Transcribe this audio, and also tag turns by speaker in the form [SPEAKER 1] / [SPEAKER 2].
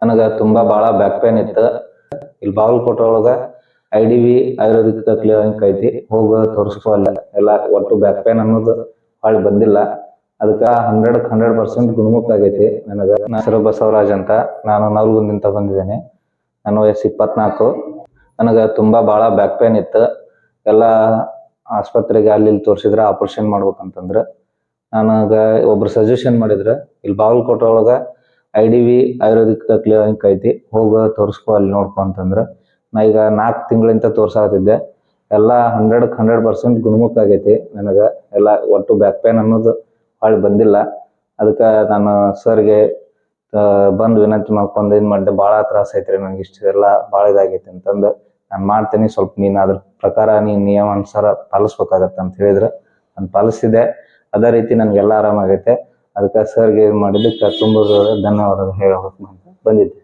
[SPEAKER 1] ನನಗ ತುಂಬಾ ಬಾಳ ಬ್ಯಾಕ್ ಪೇನ್ ಇತ್ತು. ಇಲ್ಲಿ ಬಾಗಲಕೋಟೆ ಒಳಗ IDV ಆಯುರ್ವೇದಿಕ್ ಕ್ಲಿನಿಕ್ ಐತಿ, ಹೋಗ ತೋರಿಸ್ಕೊ ಅಲ್ಲ. ಎಲ್ಲ ಒಟ್ಟು ಬ್ಯಾಕ್ ಪೇನ್ ಅನ್ನೋದು ಹೊಳ್ಳಿ ಬಂದಿಲ್ಲ. ಅದಕ್ಕ 100% ಗುಣಮುಖ ಆಗೈತಿ. ನನ್ನ ಹೆಸರು ಬಸವರಾಜ್ ಅಂತ, ನಾನು ನವಲಗುಂದಿಂದ ಬಂದಿದ್ದೇನೆ. ನನ್ನ ವಯಸ್ಸು 24. ನನಗ ತುಂಬಾ ಬಾಳ ಬ್ಯಾಕ್ ಪೇನ್ ಇತ್ತು. ಎಲ್ಲ ಆಸ್ಪತ್ರೆಗೆ ಅಲ್ಲಿ ಇಲ್ಲಿ ತೋರಿಸಿದ್ರ ಆಪರೇಷನ್ ಮಾಡ್ಬೇಕಂತಂದ್ರ ನನಗ ಒಬ್ರು ಸಜೆಷನ್ ಮಾಡಿದ್ರ, ಇಲ್ಲಿ ಬಾಗಲಕೋಟೆ ಒಳಗ IDV ಆಯುರ್ವೇದಿಕ್ ಕ್ಲಿನಿಕ್ ಐತಿ, ಹೋಗ ತೋರಿಸ್ಕೊ ಅಲ್ಲಿ ನೋಡ್ಕೊ ಅಂತಂದ್ರ ನಾ ಈಗ 4 ತಿಂಗಳಿಂದ ತೋರ್ಸಾಕತ್ತಿದ್ದೆ. ಎಲ್ಲ 100% ಗುಣಮುಖ ಆಗೈತಿ. ನನಗ ಎಲ್ಲ ಒಟ್ಟು ಬ್ಯಾಕ್ ಪೇನ್ ಅನ್ನೋದು ಹೊಳ್ಳಿ ಬಂದಿಲ್ಲ. ಅದಕ್ಕ ನಾನು ಸರ್ಗೆ ಬಂದು ವಿನಂತಿ ಮಾಡ್ಕೊಂಡು ಏನ್ ಮಾಡಿದೆ, ಭಾಳ ತ್ರಾಸ ಐತ್ರಿ ನನಗೆ, ಇಷ್ಟೆಲ್ಲ ಭಾಳ ಇದಾಗೈತಿ ಅಂತಂದು ನಾನು ಮಾಡ್ತೀನಿ, ಸ್ವಲ್ಪ ನೀನು ಅದ್ರ ಪ್ರಕಾರ ನೀನು ನಿಯಮಾನುಸಾರ ಪಾಲಿಸ್ಬೇಕಾಗತ್ತೆ ಅಂತ ಹೇಳಿದ್ರೆ ನಾನು ಪಾಲಿಸಿದೆ. ಅದೇ ರೀತಿ ನನಗೆಲ್ಲ ಆರಾಮಾಗೈತೆ. ಅದಕ್ಕೆ ಸರ್ಗೆ ಏನು ಮಾಡಿದ್ದಕ್ಕೆ ತುಂಬ ಧನ್ಯವಾದಗಳು ಹೇಳಬೇಕು ಅಂತ ಬಂದಿದ್ದೆ.